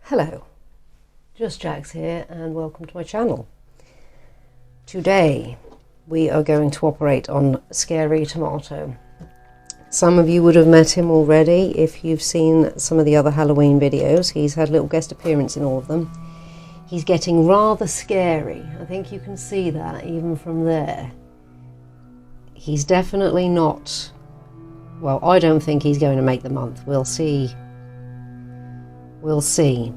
Hello, Just Jax here and welcome to my channel. Today we are going to operate on Scary Tomato. Some of you would have met him already if you've seen some of the other Halloween videos. He's had a little guest appearance in all of them. He's getting rather scary. I think you can see that even from there. He's definitely not, well, I don't think he's going to make the month. We'll see. We'll see.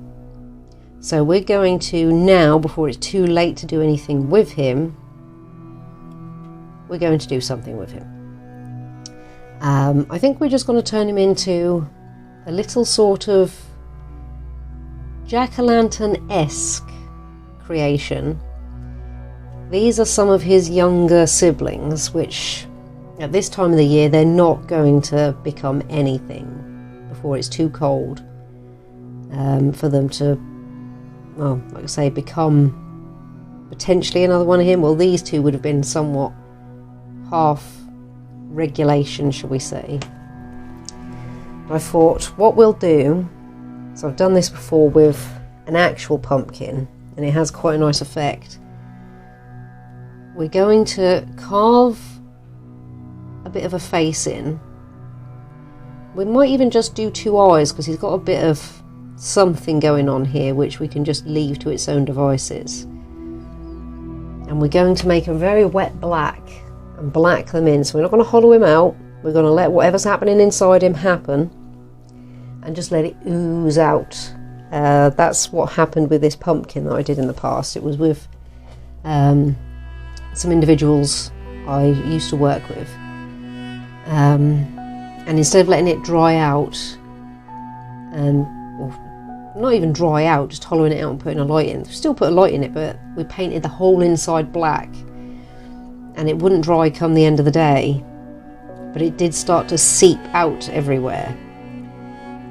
So we're going to now, before it's too late to do anything with him, we're going to do something with him. I think we're just going to turn him into a little sort of jack-o'-lantern-esque creation. These are some of his younger siblings, which at this time of the year they're not going to become anything before it's too cold for them to, well, like I say, become potentially another one of him. Well, these two would have been somewhat half regulation, shall we say. I thought what we'll do, so I've done this before with an actual pumpkin and it has quite a nice effect. We're going to carve a bit of a face in. We might even just do two eyes because he's got a bit of something going on here which we can just leave to its own devices. And we're going to make a very wet black and black them in. So we're not going to hollow him out. We're going to let whatever's happening inside him happen and just let it ooze out. That's what happened with this pumpkin that I did in the past. It was with some individuals I used to work with, and instead of letting it dry out and, well, not even dry out, just hollowing it out and putting a light in, still put a light in it, but we painted the whole inside black and it wouldn't dry come the end of the day, but it did start to seep out everywhere.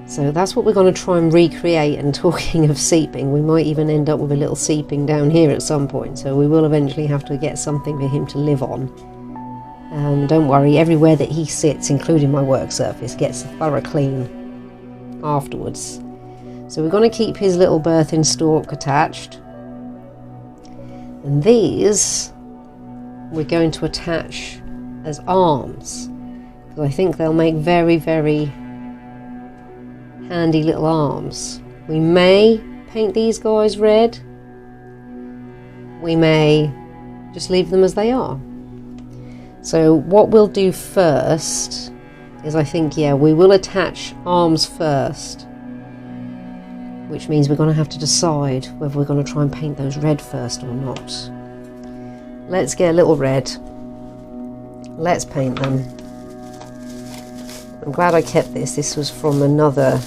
So that's what we're going to try and recreate. And talking of seeping, we might even end up with a little seeping down here at some point, so we will eventually have to get something for him to live on. Don't worry, everywhere that he sits, including my work surface, gets a thorough clean afterwards. So we're going to keep his little birthing stalk attached, and these we're going to attach as arms, because I think they'll make very, very handy little arms. We may paint these guys red, we may just leave them as they are. So what we'll do first is, I think, yeah, we will attach arms first, which means we're going to have to decide whether we're going to try and paint those red first or not. Let's get a little red, let's paint them. I'm glad I kept this. This was from another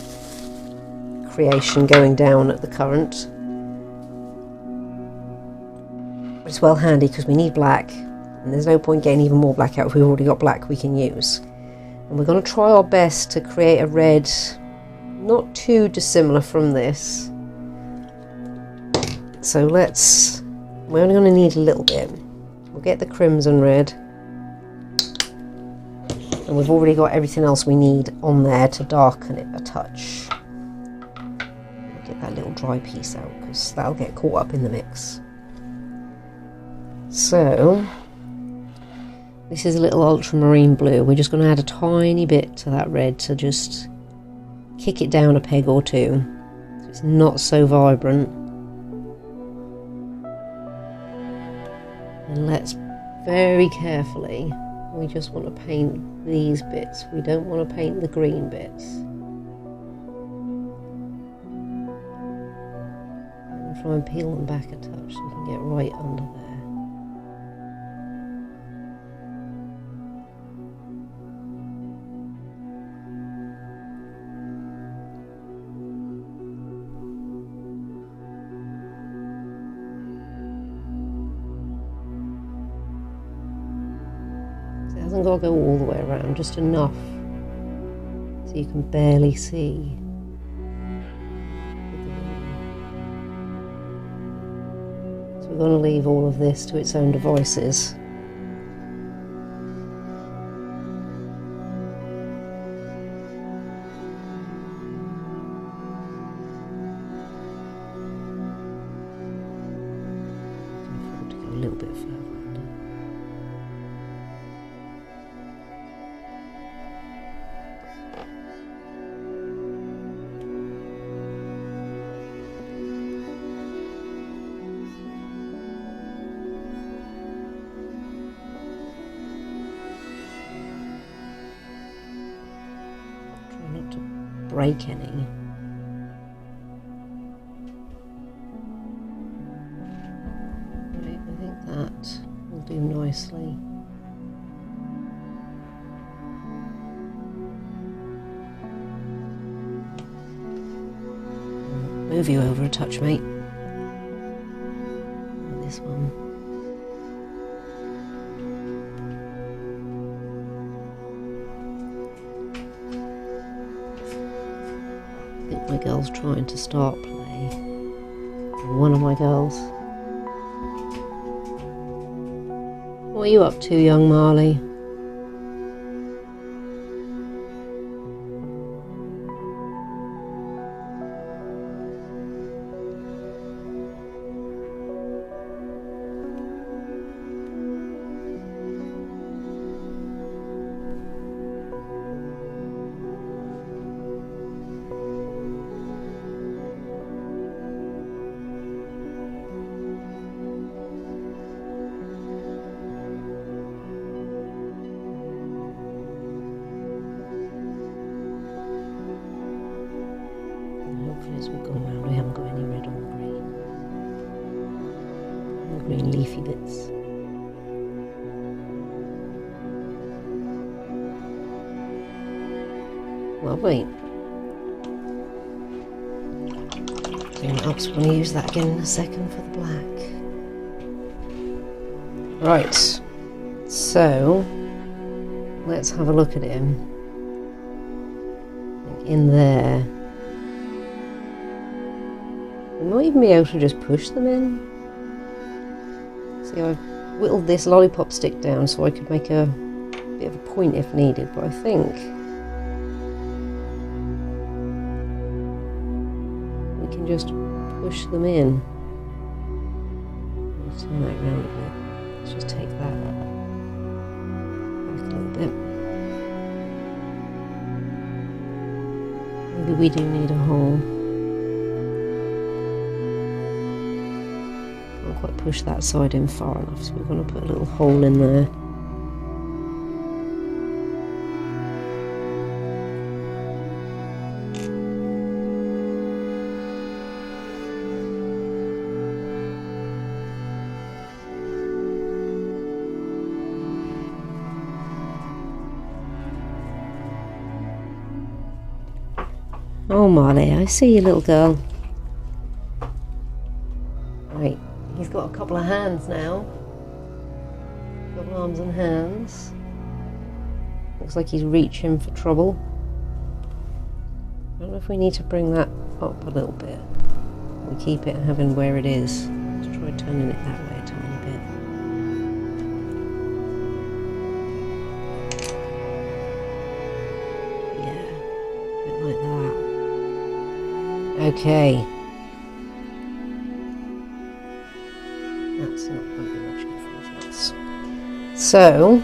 creation going down at the current. But it's well handy because we need black, and there's no point getting even more black out if we've already got black we can use. And we're going to try our best to create a red not too dissimilar from this. So we're only going to need a little bit. We'll get the crimson red, and we've already got everything else we need on there to darken it a touch. Get that little dry piece out because that'll get caught up in the mix. So this is a little ultramarine blue. We're just going to add a tiny bit to that red to just kick it down a peg or two so it's not so vibrant. And let's very carefully, we just want to paint these bits. We don't want to paint the green bits. And try and peel them back a touch so we can get right under there. It hasn't got to go all the way around, just enough so you can barely see. So we're going to leave all of this to its own devices. little bit further under. Try not to break any. That will do nicely. Move you over a touch, mate. This one. I think my girl's trying to start play. One of my girls. What are you up to, young Marley? As we've gone round, we haven't got any red on the green leafy bits. Lovely. Clean it up, so we're going to use that again in a second for the black. Right, so let's have a look at him. In there. We might even be able to just push them in. See, I've whittled this lollipop stick down so I could make a bit of a point if needed, but I think we can just push them in. Let's turn that around a bit. Let's just take that back a little bit. Maybe we do need a hole. Quite push that side in far enough, so we're going to put a little hole in there. Oh Marley, I see you, little girl. Right. He's got a couple of hands now. A couple of arms and hands. Looks like he's reaching for trouble. I don't know if we need to bring that up a little bit. We keep it having where it is. Let's try turning it that way a tiny bit. Yeah, a bit like that. Okay. That's not going to be much difference. So,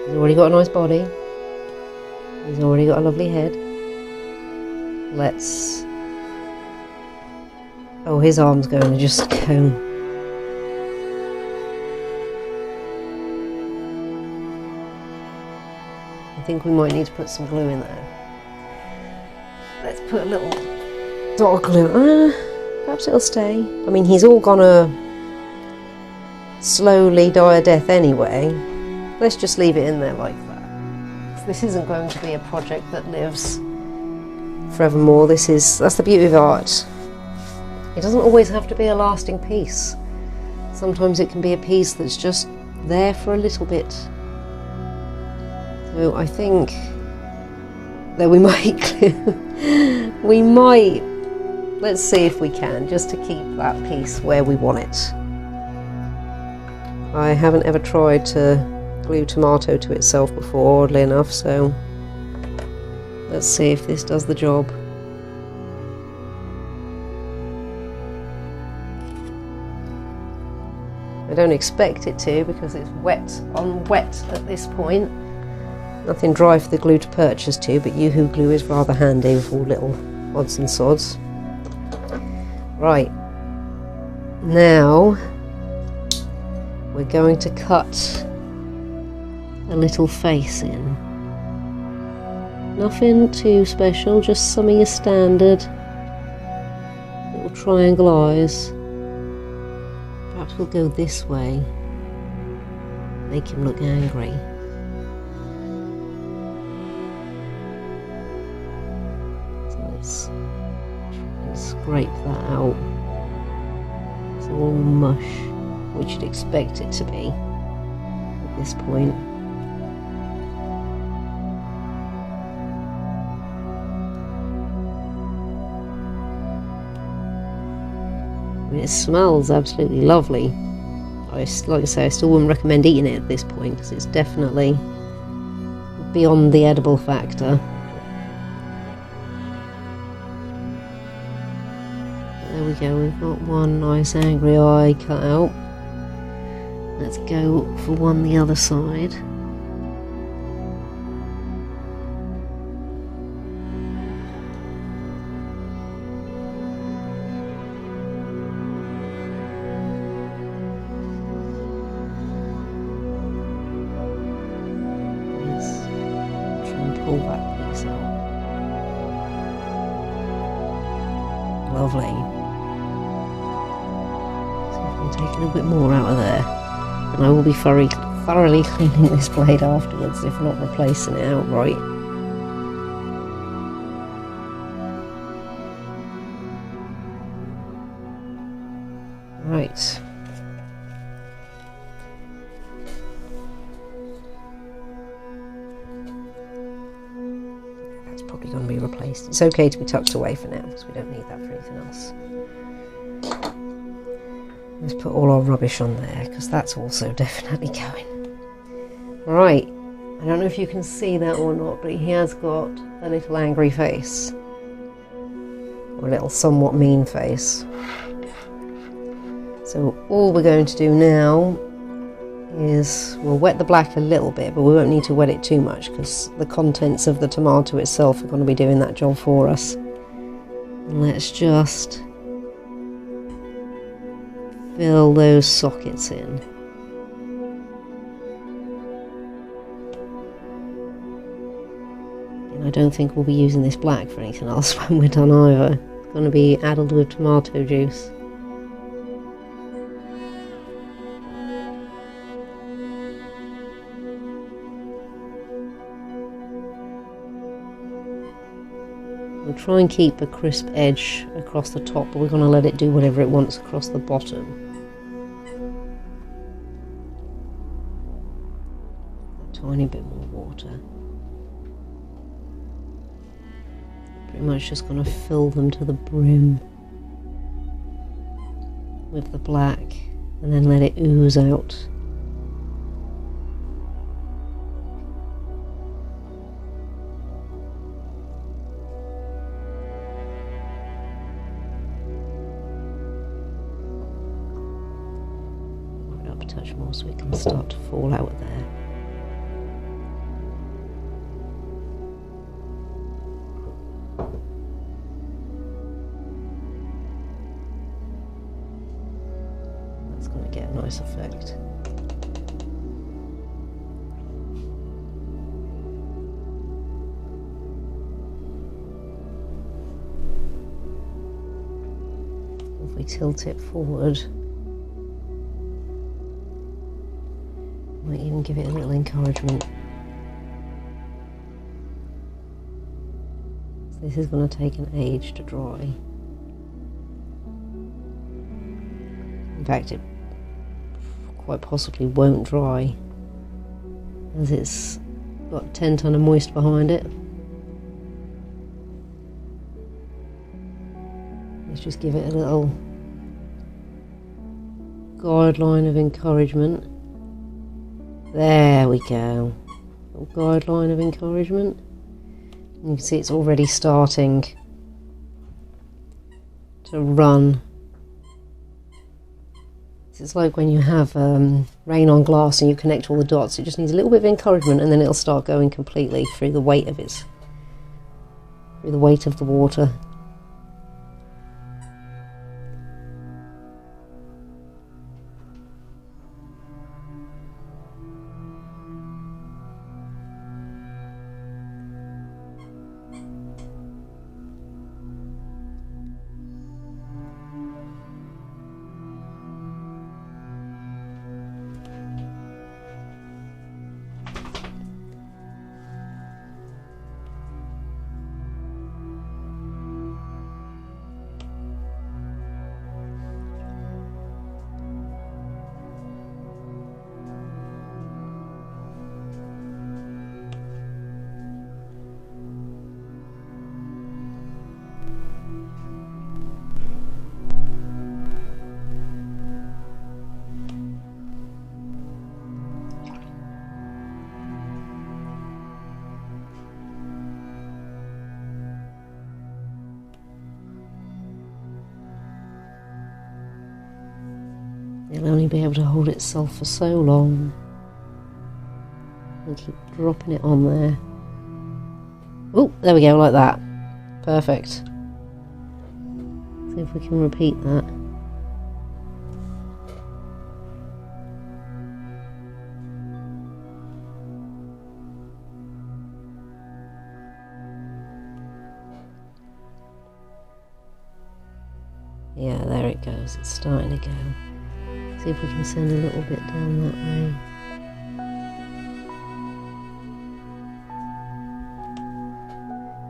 he's already got a nice body. He's already got a lovely head. Let's... Oh, his arm's going to just go... I think we might need to put some glue in there. Let's put a little dot of glue. Perhaps it'll stay. I mean, he's all gonna slowly die a death anyway. Let's just leave it in there like that. This isn't going to be a project that lives forevermore. That's the beauty of art. It doesn't always have to be a lasting piece. Sometimes it can be a piece that's just there for a little bit. So I think that we might let's see if we can, just to keep that piece where we want it. I haven't ever tried to glue tomato to itself before, oddly enough, so let's see if this does the job. I don't expect it to because it's wet on wet at this point. Nothing dry for the glue to purchase to, but Yoo-hoo glue is rather handy with all little odds and sods. Right, now we're going to cut a little face in. Nothing too special, just some of your standard little triangle eyes. Perhaps we'll go this way, make him look angry. So let's try and scrape that out. It's all mush, which you'd expect it to be at this point. I mean, it smells absolutely lovely. Like I say, I still wouldn't recommend eating it at this point because it's definitely beyond the edible factor. There we go, we've got one nice angry eye cut out. Let's go for one the other side. Pull that piece out. Lovely. So if we take a little bit more out of there, and I will be thoroughly cleaning this blade afterwards, if not replacing it outright. Right. Probably going to be replaced. It's okay to be tucked away for now because we don't need that for anything else. Let's put all our rubbish on there because that's also definitely going. Right, I don't know if you can see that or not, but he has got a little angry face, or a little somewhat mean face. So all we're going to do now is we'll wet the black a little bit, but we won't need to wet it too much because the contents of the tomato itself are going to be doing that job for us. And let's just fill those sockets in. And I don't think we'll be using this black for anything else when we're done either. It's going to be addled with tomato juice. We'll try and keep a crisp edge across the top, but we're going to let it do whatever it wants across the bottom. A tiny bit more water. Pretty much just going to fill them to the brim with the black and then let it ooze out. Touch more so it can start to fall out there. That's going to get a nice effect. If we tilt it forward, might even give it a little encouragement. So this is going to take an age to dry. In fact, it quite possibly won't dry, as it's got 10 ton of moist behind it. Let's just give it a little guideline of encouragement. There we go. Little guideline of encouragement. You can see it's already starting to run It's like when you have rain on glass and you connect all the dots. It just needs a little bit of encouragement, and then it'll start going completely through the weight of the water. It'll only be able to hold itself for so long. And keep dropping it on there. Oh, there we go, like that. Perfect. See if we can repeat that. Yeah, there it goes. It's starting to go. See if we can send a little bit down that way.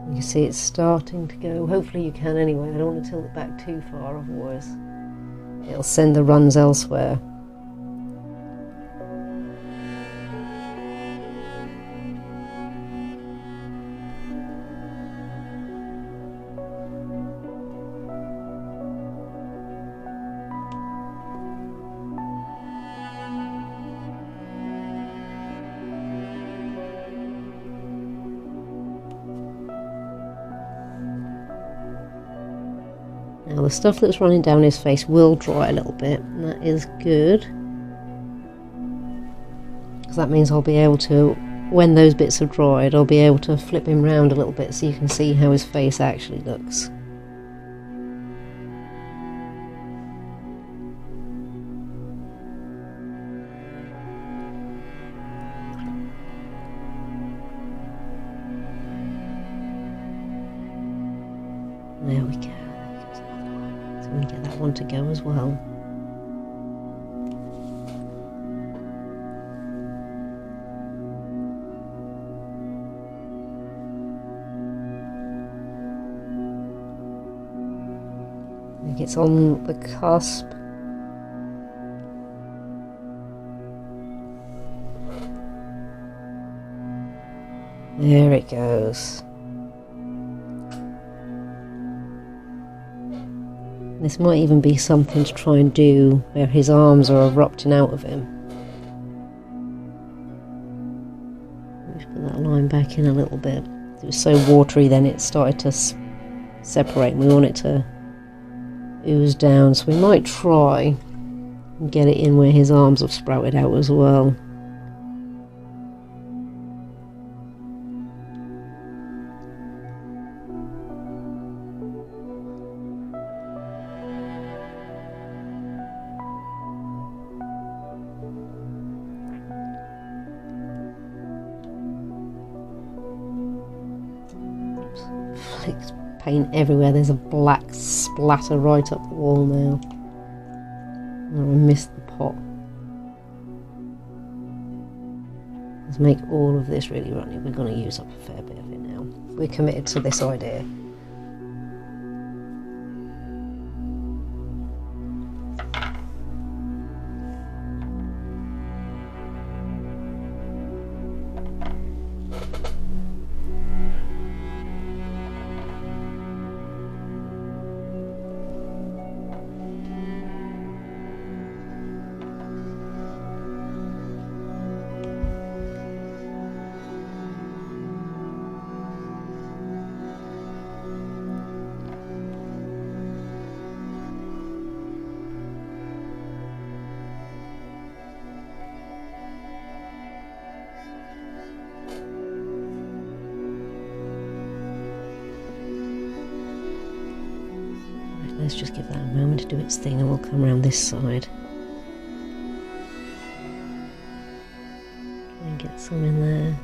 You can see it's starting to go. Hopefully you can anyway. I don't want to tilt it back too far, otherwise it'll send the runs elsewhere. Now the stuff that's running down his face will dry a little bit, and that is good, because that means I'll be able to, when those bits have dried, I'll be able to flip him round a little bit so you can see how his face actually looks. There we go. So we get that one to go as well. I think it's on the cusp. There it goes. This might even be something to try and do where his arms are erupting out of him. Let's put that line back in a little bit. It was so watery then it started to separate, and we want it to ooze down, so we might try and get it in where his arms have sprouted out as well. Flicked paint everywhere. There's a black splatter right up the wall now. Oh, I missed the pot. Let's make all of this really runny. We're going to use up a fair bit of it now. We're committed to this idea. Let's just give that a moment to do its thing and we'll come around this side. Try and get some in there.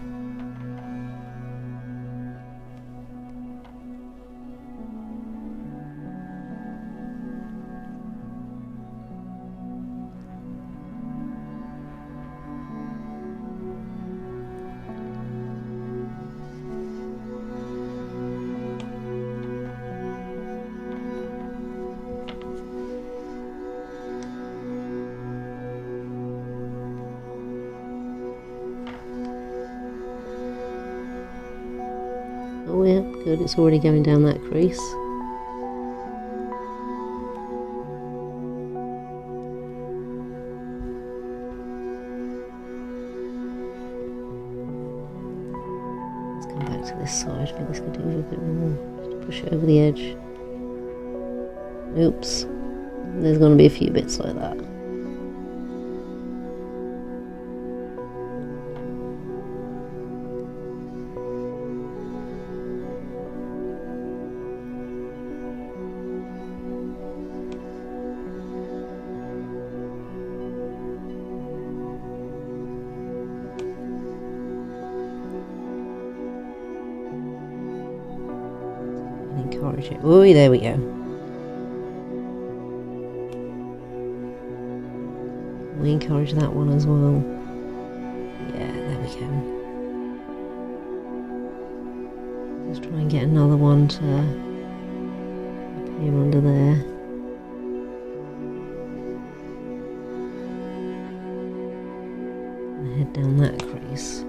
Oh yeah, good, it's already going down that crease. Let's come back to this side. I think this could do with a bit more. Just to push it over the edge. Oops. There's going to be a few bits like that. Encourage it. Oh, there we go. We encourage that one as well. Yeah, there we go. Let's try and get another one to appear under there. And head down that crease.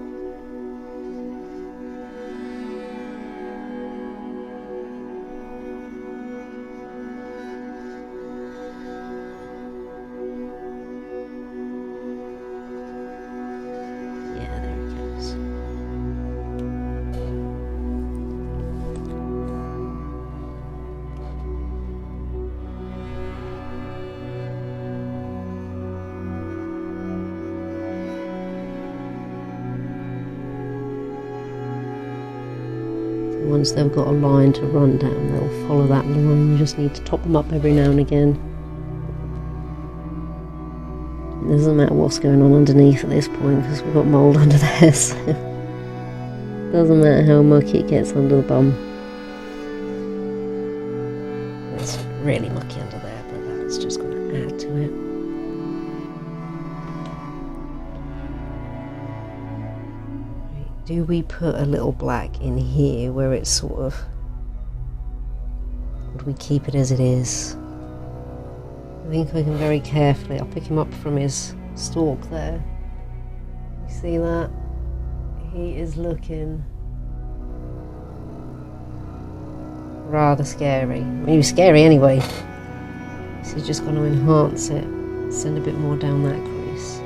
Once they've got a line to run down, they'll follow that line. You just need to top them up every now and again. It doesn't matter what's going on underneath at this point because we've got mould under there, so doesn't matter how mucky it gets under the bum. It's really mucky under there, but that's just going to add to it. Do we put a little black in here where it's sort of, or do we keep it as it is? I think I can very carefully, I'll pick him up from his stalk there. You see that? He is looking rather scary. I mean, he was scary anyway. So he's just going to enhance it, send a bit more down that crease.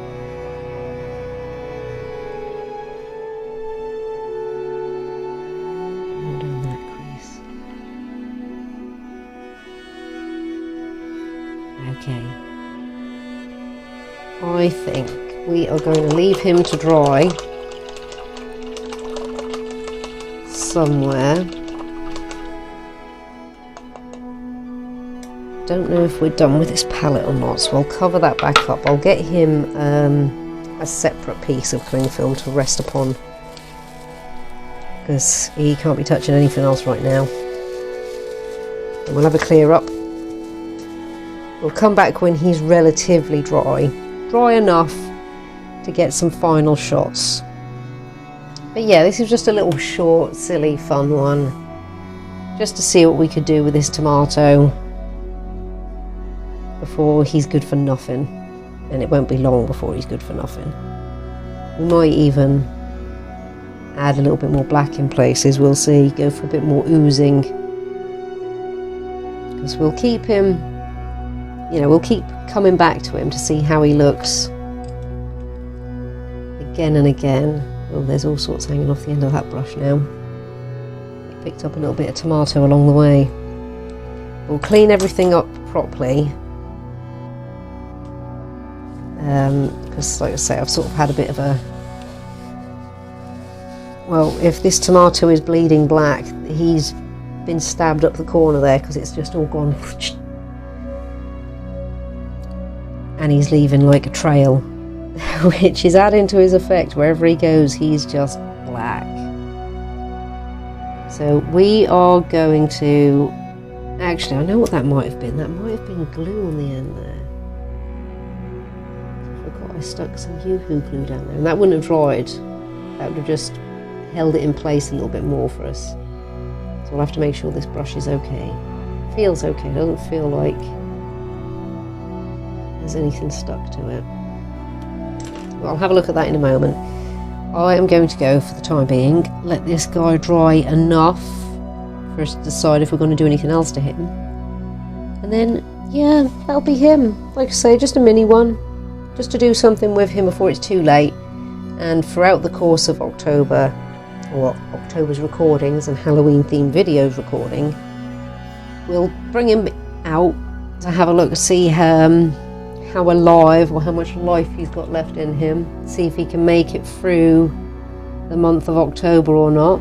Okay, I think we are going to leave him to dry somewhere. Don't know if we're done with this palette or not, so I'll cover that back up. I'll get him a separate piece of cling film to rest upon because he can't be touching anything else right now. And we'll have a clear up. We'll come back when he's relatively dry enough to get some final shots. But yeah, this is just a little short, silly, fun one, just to see what we could do with this tomato before he's good for nothing. And it won't be long before he's good for nothing. We might even add a little bit more black in places, we'll see, go for a bit more oozing, because we'll keep him, you know, we'll keep coming back to him to see how he looks again and again. Oh, there's all sorts hanging off the end of that brush now. Picked up a little bit of tomato along the way. We'll clean everything up properly, because like I say, I've sort of had a bit of a, well, if this tomato is bleeding black, he's been stabbed up the corner there because it's just all gone and he's leaving like a trail, which is adding to his effect. Wherever he goes, he's just black. So we are going to... Actually, I know what that might have been. That might have been glue on the end there. I forgot I stuck some Yoo-hoo glue down there, and that wouldn't have dried. That would have just held it in place a little bit more for us. So we'll have to make sure this brush is okay. Feels okay. It doesn't feel like there's anything stuck to it. Well, I'll have a look at that in a moment. I am going to go, for the time being, let this guy dry enough for us to decide if we're going to do anything else to him. And then, yeah, that'll be him. Like I say, just a mini one. Just to do something with him before it's too late. And throughout the course of October, or October's recordings and Halloween themed videos recording, we'll bring him out to have a look, see how alive or how much life he's got left in him, see if he can make it through the month of October or not.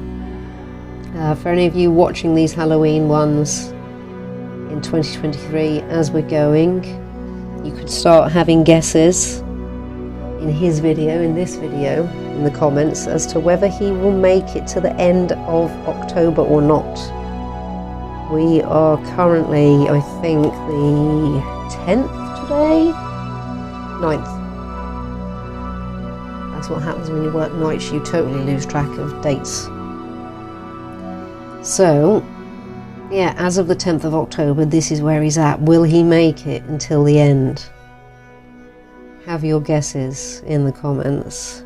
For any of you watching these Halloween ones in 2023 as we're going, you could start having guesses in his video, in this video, in the comments as to whether he will make it to the end of October or not. We are currently, I think, the 10th today? 9th. That's what happens when you work nights, you totally lose track of dates. So, yeah, as of the 10th of October, this is where he's at. Will he make it until the end? Have your guesses in the comments.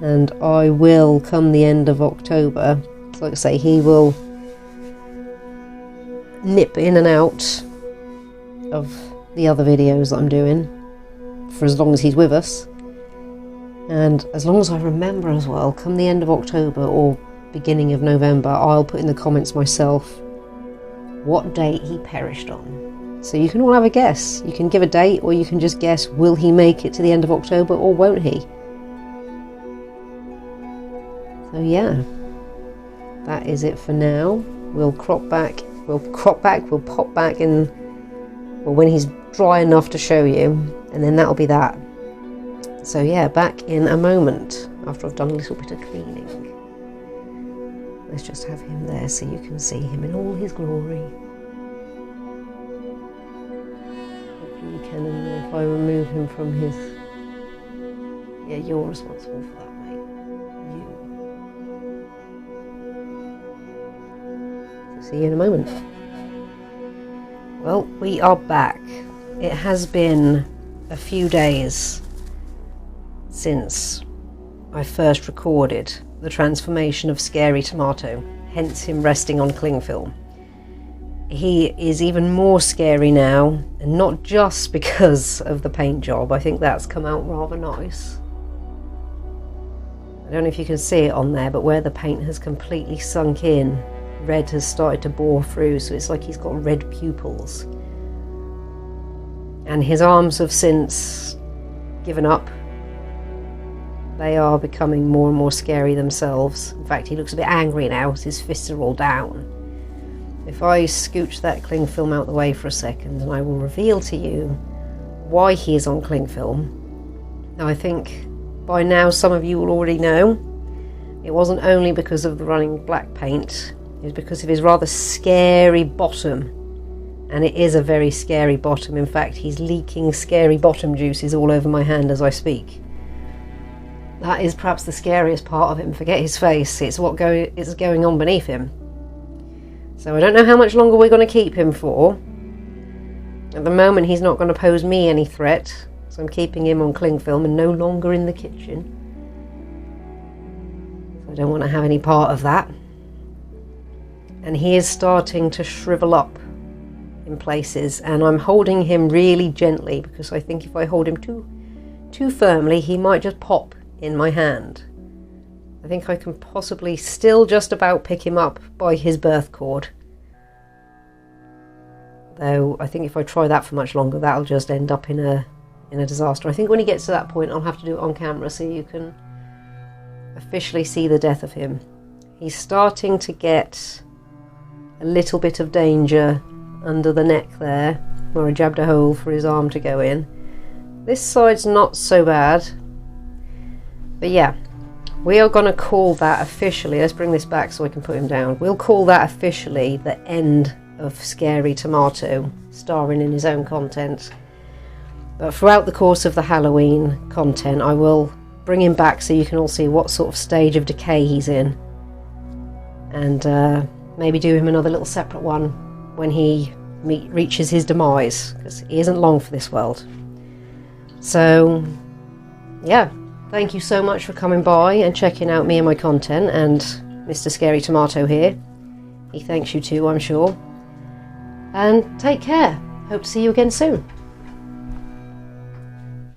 And I will, come the end of October, like I say, he will nip in and out of the other videos that I'm doing for as long as he's with us. And as long as I remember as well, come the end of October or beginning of November, I'll put in the comments myself what date he perished on. So you can all have a guess. You can give a date, or you can just guess, will he make it to the end of October or won't he? So yeah, that is it for now. We'll pop back in, well, when he's dry enough to show you, and then that'll be that. So yeah, back in a moment after I've done a little bit of cleaning. Let's just have him there so you can see him in all his glory. Hopefully you can, and if I remove him from his... Yeah, you're responsible for that, mate. You. So see you in a moment. Well, we are back. It has been a few days since I first recorded the transformation of Scary Tomato, hence him resting on cling film. He is even more scary now, and not just because of the paint job. I think that's come out rather nice. I don't know if you can see it on there, but where the paint has completely sunk in, red has started to bore through, so it's like he's got red pupils. And his arms have since given up. They are becoming more and more scary themselves. In fact, he looks a bit angry now as his fists are all down. If I scooch that cling film out the way for a second, and I will reveal to you why he is on cling film. Now, I think by now some of you will already know. It wasn't only because of the running black paint, it was because of his rather scary bottom. And it is a very scary bottom. In fact, he's leaking scary bottom juices all over my hand as I speak. That is perhaps the scariest part of him. Forget his face, it's what is going on beneath him. So I don't know how much longer we're going to keep him for. At the moment he's not going to pose me any threat, so I'm keeping him on cling film and no longer in the kitchen. So I don't want to have any part of that. And he is starting to shrivel up in places, and I'm holding him really gently because I think if I hold him too firmly he might just pop in my hand. I think I can possibly still just about pick him up by his birth cord. Though I think if I try that for much longer, that'll just end up in a disaster. I think when he gets to that point, I'll have to do it on camera so you can officially see the death of him. He's starting to get a little bit of danger under the neck there, where I jabbed a hole for his arm to go in. This side's not so bad. But yeah, we are going to call that officially, let's bring this back so I can put him down. We'll call that officially the end of Scary Tomato, starring in his own content. But throughout the course of the Halloween content, I will bring him back so you can all see what sort of stage of decay he's in. And maybe do him another little separate one when he reaches his demise, because he isn't long for this world. So, yeah. Thank you so much for coming by and checking out me and my content, and Mr. Scary Tomato here. He thanks you too, I'm sure. And take care. Hope to see you again soon.